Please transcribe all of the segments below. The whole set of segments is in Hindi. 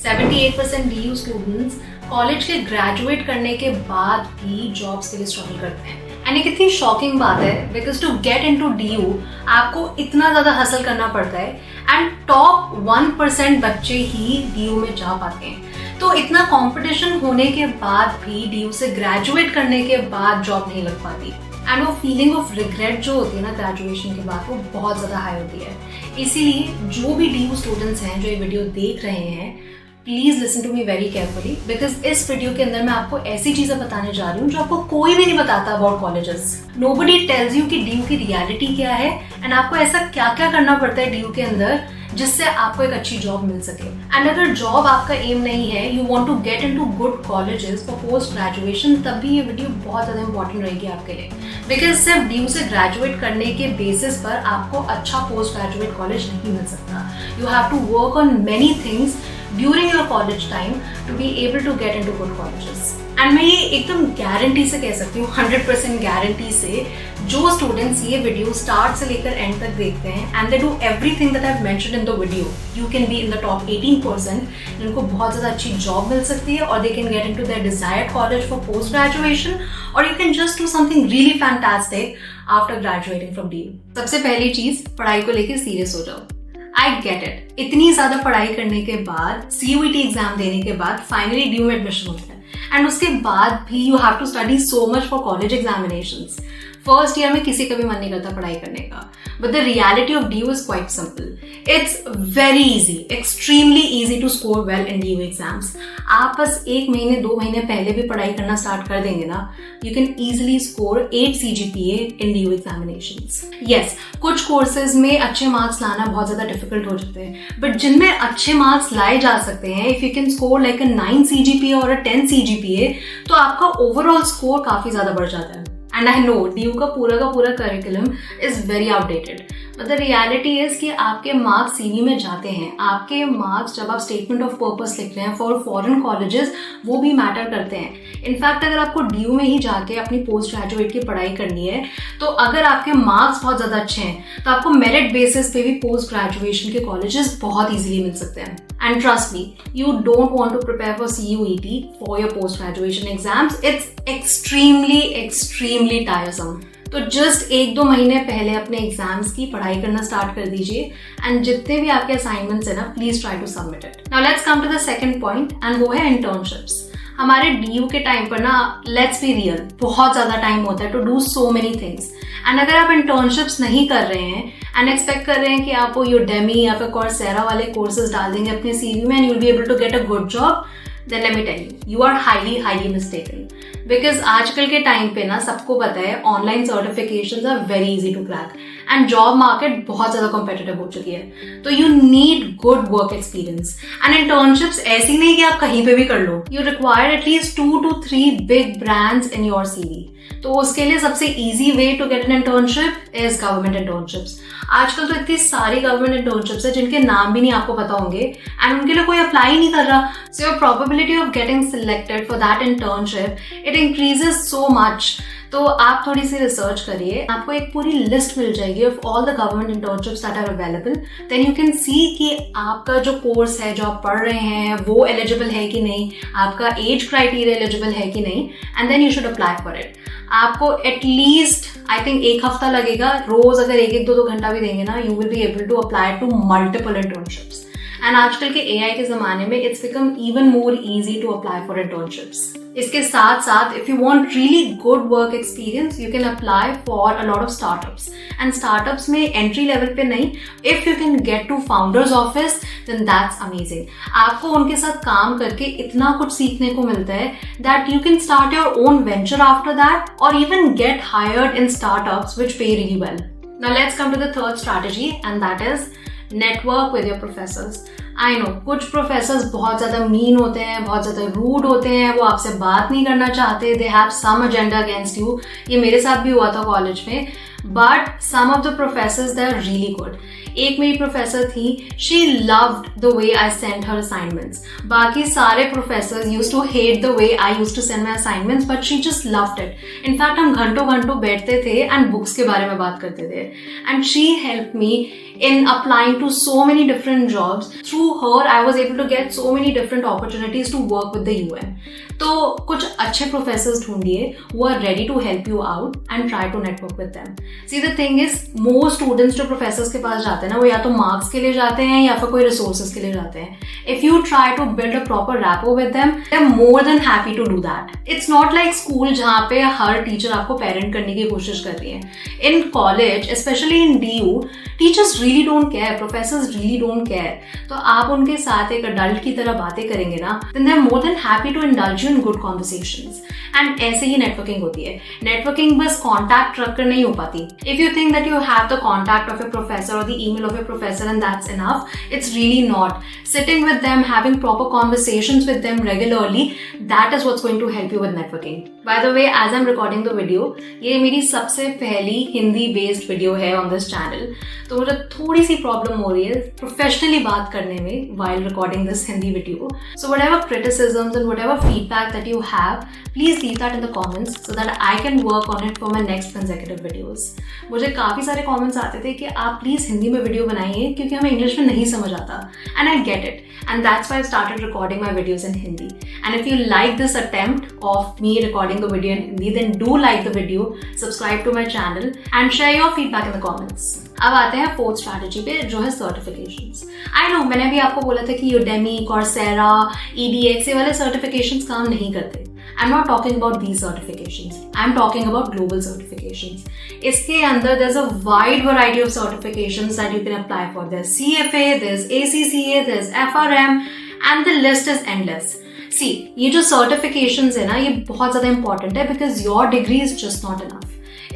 78% DU स्टूडेंट्स कॉलेज के ग्रेजुएट करने के बाद भी जॉब्स के लिए स्ट्रगल करते हैं। एंड ये कितनी शॉकिंग बात है, because to get into DU आपको इतना ज़्यादा हसल करना पड़ता है एंड टॉप 1% बच्चे ही DU में जा पाते हैं। तो इतना कंपटीशन होने के बाद भी DU से ग्रेजुएट करने के बाद जॉब नहीं लग पाती एंड वो फीलिंग ऑफ रिग्रेट जो होती है ना ग्रेजुएशन के बाद, वो बहुत ज़्यादा हाई होती है। इसीलिए जो भी DU स्टूडेंट्स हैं जो ये वीडियो देख रहे हैं, please listen to me very carefully, because इस वीडियो के अंदर मैं आपको ऐसी चीज़ें बताने जा रही हूँ जो आपको कोई भी नहीं बताता about colleges. Nobody tells you कि DU की रियलिटी क्या है एंड आपको ऐसा क्या क्या करना पड़ता है DU के अंदर जिससे आपको एक अच्छी जॉब मिल सके। एंड अगर जॉब आपका एम नहीं है, you want to get into good colleges for post graduation, तब भी ये वीडियो बहुत ज़्यादा इंपॉर्टेंट रहेगी आपके लिए, बिकॉज सिर्फ DU से ग्रेजुएट करने के बेसिस पर आपको अच्छा पोस्ट ग्रेजुएट कॉलेज नहीं मिल सकता। You have to work on many things during your college time to be able to get into good colleges. And मैं ये एकदम गारंटी से कह सकती हूँ, 100% गारंटी से, जो स्टूडेंट्स ये वीडियो स्टार्ट से लेकर एंड तक देखते हैं and they do everything that I have mentioned in the video, you can be in the top 18% जिनको बहुत ज़्यादा अच्छी जॉब मिल सकती है और they can get into their desired college for post graduation, और you can just do something really fantastic after graduating from DU। सबसे पहली चीज़, पढ़ाई को लेकर सीरियस हो जाओ। आई गेट इट, इतनी ज़्यादा पढ़ाई करने के बाद, CUET एग्जाम देने के बाद फाइनली DU में एडमिशन होता है एंड उसके बाद भी you have to study so much for college examinations. First year में किसी का भी मन नहीं करता पढ़ाई करने का, but the reality of DU is quite simple. It's very easy, extremely easy to score well in DU exams. आप बस 1 महीने 2 महीने पहले भी पढ़ाई करना स्टार्ट कर देंगे ना, you can easily score 8 CGPA in DU examinations. Yes, कुछ कोर्सेज में अच्छे मार्क्स लाना बहुत ज़्यादा डिफिकल्ट हो जाते हैं, बट जिनमें अच्छे मार्क्स लाए जा सकते हैं, if you can score like a 9 CGPA और अ 10 CGPA, तो आपका ओवरऑल स्कोर काफ़ी ज़्यादा बढ़ जाता है। एंड आई नो DU का पूरा curriculum is very outdated, but the reality is कि आपके मार्क्स CV में जाते हैं। आपके मार्क्स जब आप स्टेटमेंट ऑफ पर्पस लिख रहे हैं फॉर फॉरेन कॉलेजेस, वो भी मैटर करते हैं। इनफैक्ट अगर आपको DU में ही जाके अपनी पोस्ट ग्रेजुएट की पढ़ाई करनी है, तो अगर आपके मार्क्स बहुत ज़्यादा अच्छे हैं तो आपको मेरिट बेसिस पे भी पोस्ट ग्रेजुएशन के कॉलेजेस बहुत ईजिली मिल सकते हैं। And trust me, you don't want to prepare for CUET for your post-graduation exams. It's extremely tiresome. तो जस्ट 1-2 महीने पहले अपने एग्जाम्स की पढ़ाई करना स्टार्ट कर दीजिए एंड जितने भी आपके असाइनमेंट्स है ना, please try to submit it. Now let's come to the second point and वो है इंटर्नशिप्स। हमारे DU के टाइम पर ना, लेट्स बी रियल, बहुत ज़्यादा टाइम होता है to do so many things. And अगर आप इंटर्नशिप्स नहीं कर रहे हैं एंड एक्सपेक्ट कर रहे हैं कि आप वो Udemy या फिर Coursera वाले कोर्सेज डाल देंगे अपने CV में and you will be able to get a good job, then let me tell you, you are highly mistaken. Because आजकल के टाइम पे ना सबको पता है online certifications are very easy to crack and job market बहुत ज़्यादा कॉम्पिटिटिव हो चुकी है। तो you need good work experience and internships ऐसी नहीं कि आप कहीं पे भी कर लो। You require at least 2 to 3 big brands in your CV। तो उसके लिए सबसे easy way to get an internship is government internships. आजकल तो इतनी सारी गवर्नमेंट इंटर्नशिप्स है जिनके नाम भी नहीं आपको पता होंगे एंड उनके लिए कोई अप्लाई नहीं कर रहा। So your probability of getting selected for that internship, it increases so much. तो आप थोड़ी सी रिसर्च करिए, आपको एक पूरी लिस्ट मिल जाएगी of all the government internships that are available. Then you can see कि आपका जो कोर्स है जो आप पढ़ रहे हैं वो एलिजिबल है कि नहीं, आपका एज क्राइटेरिया एलिजिबल है कि नहीं, and then you should apply for it. आपको एटलीस्ट आई थिंक 1 हफ्ता लगेगा। रोज अगर 1-2 घंटा भी देंगे ना, you will be able to apply to multiple internships. And आजकल के AI के ज़माने में it's become even more easy to apply for internships. इसके साथ साथ if you want really good work experience, you can apply for a lot of startups and startups में एंट्री लेवल पे नहीं, if you can get to founders office then that's amazing. आपको उनके साथ काम करके इतना कुछ सीखने को मिलता है that you can start your own venture after that और even get hired in startups which pay really well. Now let's come to the third strategy and that is network with your professors. I know कुछ प्रोफेसर्स बहुत ज़्यादा मीन होते हैं, बहुत ज़्यादा रूड होते हैं, वो आपसे बात नहीं करना चाहते, they have some agenda against you. ये मेरे साथ भी हुआ था कॉलेज में, but some of the professors they are really good. एक मेरी प्रोफेसर थी, she loved the way I send her assignments. बाकी सारे professors used to hate the way I used to send my assignments, but she just loved it. In fact हम घंटों घंटों बैठते थे एंड बुक्स के बारे में बात करते थे and she help me in applying to so many different jobs. Through her, I was able to get so many different opportunities to work with the UN. तो कुछ अच्छे प्रोफेसर्स ढूंढिए who are ready to help you out and try to network with them. See, the thing is, most students जो प्रोफेसर्स के पास जाते हैं ना, वो या तो मार्क्स के लिए जाते हैं या फिर कोई रिसोर्सेज के लिए जाते हैं. If you try to build a proper rapport with them, they're more than happy to do that. It's not like school जहाँ पे हर टीचर आपको पेरेंट करने की कोशिश कर रही है. In college, especially in DU, teachers really don't care, professors really don't care. तो आप उनके साथ एक adult की तरह बातें करेंगे ना, then they're more than happy to indulge you in good conversations. And ऐसे ही networking होती है. Networking बस contact रख कर नहीं हो पाती. If you think that you have the contact of your professor or the email of your professor and that's enough, it's really not. Sitting with them, having proper conversations with them regularly, that is what's going to help you with networking. By the way, as I'm recording the video, ये मेरी सबसे पहली हिंदी based video है on this channel. तो मुझे थोड़ी सी प्रॉब्लम हो रही है प्रोफेशनली बात करने में while recording this Hindi video. So whatever criticisms and whatever feedback that you have, please leave that in the comments so that I can work on it for my next consecutive videos. मुझे काफ़ी सारे comments आते थे कि आप प्लीज़ हिंदी में वीडियो बनाइए क्योंकि हमें इंग्लिश में नहीं समझ आता. And I get it. And that's why I started recording my videos in Hindi. And if you like this attempt of me recording the video in Hindi, then do like the video, subscribe to my channel and share your feedback in the comments. अब आते हैं फोर्थ स्ट्रैटेजी पे जो है सर्टिफिकेशंस. आई नो मैंने भी आपको बोला था कि Udemy, Coursera, EDX ये वाले सर्टिफिकेशंस काम नहीं करते. I'm not talking about these certifications. I'm talking about global certifications. इसके अंदर there's a wide variety of certifications that you can apply for. There's CFA, there's ACCA, there's FRM, and the list is endless. See, ये जो certifications है ना, ये बहुत ज़्यादा important है because your degree is just not enough.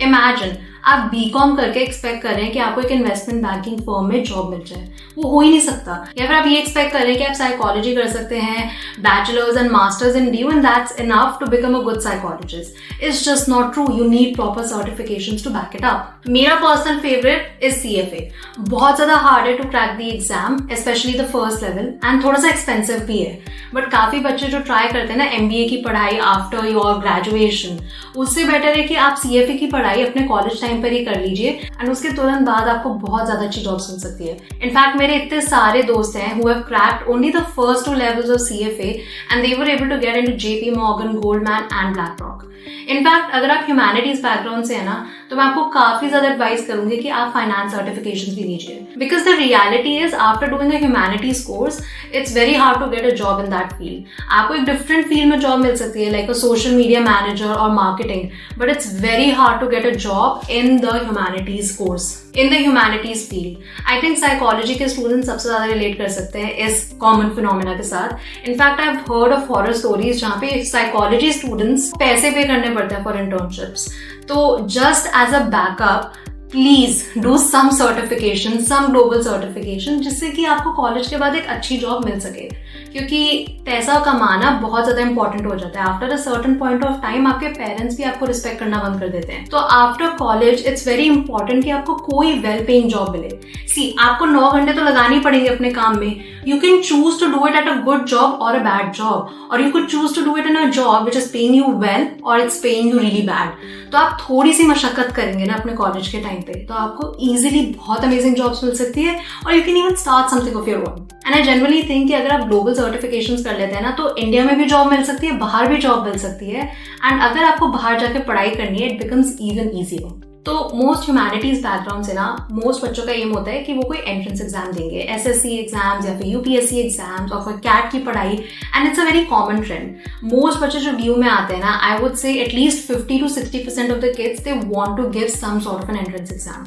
Imagine आप B.Com करके एक्सपेक्ट कर रहे हैं कि आपको एक इन्वेस्टमेंट बैंकिंग फर्म में जॉब मिल जाए, वो हो ही नहीं सकता. या फिर आप ये एक्सपेक्ट कर रहे हैं कि आप साइकोलॉजी कर सकते हैं, bachelors and masters in DU and that's enough to become a good psychologist. It's just not true. You need proper certifications to back it up. मेरा पर्सनल फेवरेट इज CFA. बहुत ज्यादा हार्ड है to crack the exam, specially the first level, and थोड़ा सा एक्सपेंसिव भी है. बट काफी बच्चे जो ट्राई करते हैं ना MBA की पढ़ाई आफ्टर योर ग्रेजुएशन, उससे बेटर है कि आप CFA की पढ़ाई अपने कॉलेज टाइम पर ही कर लीजिए एंड उसके तुरंत बाद आपको बहुत ज्यादा अच्छी जॉब्स मिल सकती है. इनफैक्ट मेरे इतने सारे दोस्त हैं who have cracked only the first 2 levels of CFA and they were able to get into JP Morgan, Goldman and BlackRock. In fact अगर आप ह्यूमैनिटीज बैकग्राउंड से है ना, तो मैं आपको काफी ज्यादा एडवाइस करूंगी कि आप फाइनेंस सर्टिफिकेशन भी लीजिए. Because the reality is after doing a humanities course it's very hard to get a job in that field. आपको एक डिफरेंट फील्ड में जॉब मिल सकती है like a social media manager और marketing, but it's very hard to get a job in the humanities course, in the humanities field. I think psychology के स्टूडेंट सबसे ज्यादा रिलेट कर सकते हैं इस कॉमन फिनोमिना के साथ. In fact I have heard of horror stories जहाँ पे साइकोलॉजी स्टूडेंट्स पैसे पे करने पड़ते हैं फॉर इंटर्नशिप्स. तो just as a backup please do some certification, some global certification, जिससे कि आपको कॉलेज के बाद एक अच्छी जॉब मिल सके. क्योंकि पैसा कमाना बहुत ज्यादा इंपॉर्टेंट हो जाता है. After a certain point of time आपके पेरेंट्स भी आपको रिस्पेक्ट करना बंद कर देते हैं. तो after college it's very important कि आपको कोई वेल पेइंग जॉब मिले. सी, आपको 9 घंटे तो लगाने ही पड़ेंगे अपने काम में. You can choose to do it at a good job or a bad job, और you could choose to do it in a job which is paying you well or it's paying you really bad. तो आप थोड़ी सी मशक्कत करेंगे ना अपने कॉलेज के टाइम पे, तो आपको इजीली बहुत अमेजिंग जॉब्स मिल सकती है और you can even start something of your own. And I generally think कि अगर आप ग्लोबल सर्टिफिकेशंस कर लेते हैं ना, तो इंडिया में भी जॉब मिल सकती है, बाहर भी जॉब मिल सकती है. एंड अगर आपको बाहर जाके पढ़ाई करनी है, इट बिकम्स इवन ईजियर. तो मोस्ट ह्यूमैनिटीज बैकग्राउंड से ना मोस्ट बच्चों का एम होता है कि वो कोई एंट्रेंस एग्जाम देंगे, SSC एग्जाम्स या फिर UPSC एग्जाम्स और फिर कैट की पढ़ाई. And it's a very common trend. Most बच्चे जो DU में आते हैं ना, I would say at least 50 to 60% of the kids they want to give some sort of an entrance exam.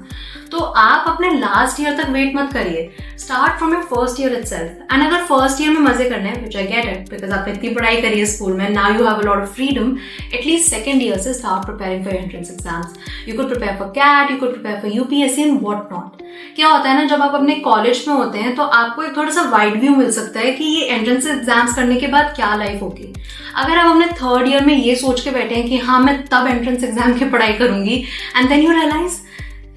तो आप अपने लास्ट ईयर तक वेट मत करिए, start from your first year itself. And अगर फर्स्ट ईयर में मजे करने हैं, which I get it because आपने इतनी पढ़ाई करी है स्कूल में, now you have a lot of freedom, at least second year से start preparing for entrance exams. You could prepare for CAT, you could prepare for UPSC and what not. क्या होता है ना, जब आप अपने कॉलेज में होते हैं तो आपको एक थोड़ा सा वाइड व्यू मिल सकता है कि ये एंट्रेंस एग्जाम्स करने के बाद क्या लाइफ होगी. अगर आप अपने थर्ड ईयर में ये सोच के बैठे हैं कि हाँ मैं तब एंट्रेंस एग्जाम की पढ़ाई करूंगी, and then you realise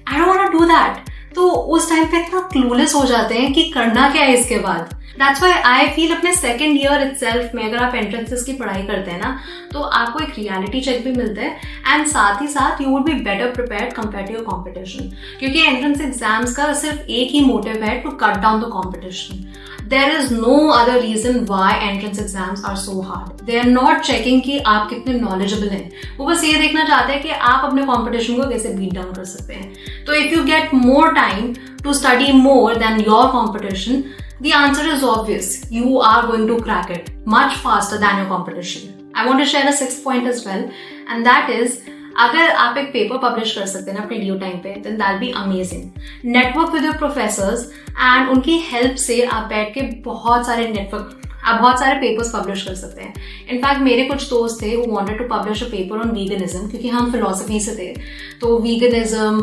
I don't want to do that, तो उस टाइम पे इतना क्लूलेस हो जाते हैं कि करना क्या है इसके बाद. दैट्स व्हाई आई फील अपने सेकेंड ईयर इटसेल्फ में अगर आप एंट्रेंसेस की पढ़ाई करते हैं ना, तो आपको एक रियलिटी चेक भी मिलता है एंड साथ ही साथ you would be better prepared compare to your competition, क्योंकि एंट्रेंस एग्जाम्स का सिर्फ एक ही मोटिव है, to cut down the competition. There is no other reason why entrance exams are so hard. They are not checking कि आप कितने knowledgeable हैं. वो बस ये देखना चाहते हैं कि आप अपने competition को कैसे beat down कर सकते हैं. तो if you get more time to study more than your competition, the answer is obvious. You are going to crack it much faster than your competition. I want to share a sixth point as well, and that is, अगर आप एक पेपर पब्लिश कर सकते हैं ना अपने ड्यू टाइम पे, then that be amazing. Network with your professors and उनकी हेल्प से आप बैठ के बहुत सारे पेपर्स पब्लिश कर सकते हैं. इनफैक्ट मेरे कुछ दोस्त थे who wanted to publish a paper on veganism, क्योंकि हम फिलोसफी से थे, तो veganism,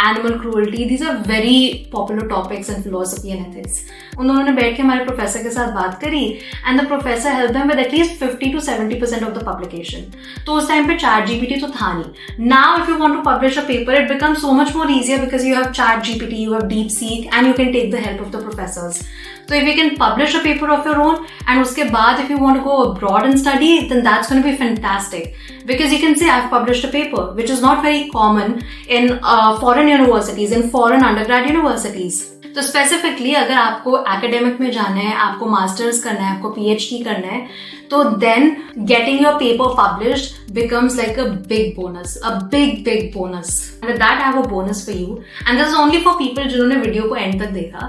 animal cruelty, these are very popular topics in philosophy and ethics. उन्होंने बैठ के हमारे प्रोफेसर के साथ बात करी and the professor helped them with at least 50 to 70% of the publication. तो उस टाइम पे ChatGPT तो था नहीं. Now if you want to publish a paper, it becomes so much more easier because you have ChatGPT, you have DeepSeek, and you can take the help of the professors. So if you can publish a paper of your own and उसके बाद if you want to go abroad and study, then that's going to be fantastic, because you can say I've published a paper, which is not very common in foreign universities, in foreign undergrad universities. तो स्पेसिफिकली अगर आपको एकेडमिक में जाना है, आपको मास्टर्स करना है, आपको PhD करना है, तो then getting your paper published becomes like a big bonus, a big bonus. And with that I have a bonus for you, and this is only for people जिन्होंने वीडियो को एंड तक देखा.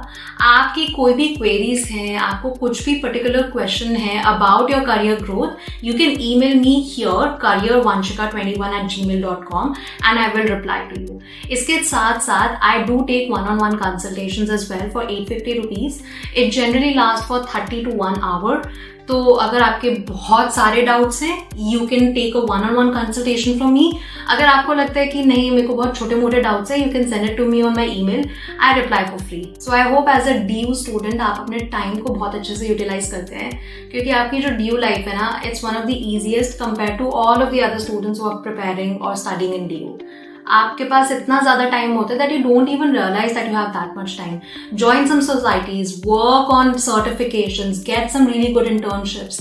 आपकी कोई भी क्वेरीज हैं, आपको कुछ भी पर्टिकुलर क्वेश्चन है about your career growth, you can email me here careervanshika21@gmail.com and I will reply to you. इसके साथ साथ I do take one-on-one consultations as well for 850 rupees. It generally lasts for 30 to 1 hour. तो अगर आपके बहुत सारे डाउट्स हैं, you can take a one-on-one consultation from me. अगर आपको लगता है कि नहीं मेरे को बहुत छोटे मोटे डाउट्स हैं, you can send it to me on my email. I reply for free. So I hope as a DU student आप अपने टाइम को बहुत अच्छे से यूटिलाइज करते हैं, क्योंकि आपकी जो DU लाइफ है ना, it's one of the easiest compare to all of the other students who are preparing और स्टडिंग इन DU. आपके पास इतना ज्यादा टाइम होता है that you don't even realize that you have that much time. Join some societies, work on certifications, get some really good internships.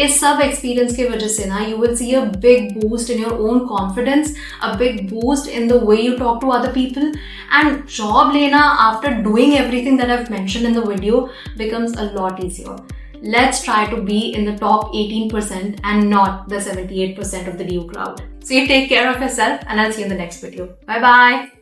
इस सब एक्सपीरियंस की वजह से ना, you will see a big boost in your own confidence, a big boost in the way you talk to other people, and job लेना after doing everything that I've mentioned in the video becomes a lot easier. Let's try to be in the top 18% and not the 78% of the DU crowd. So you take care of yourself, and I'll see you in the next video. Bye bye.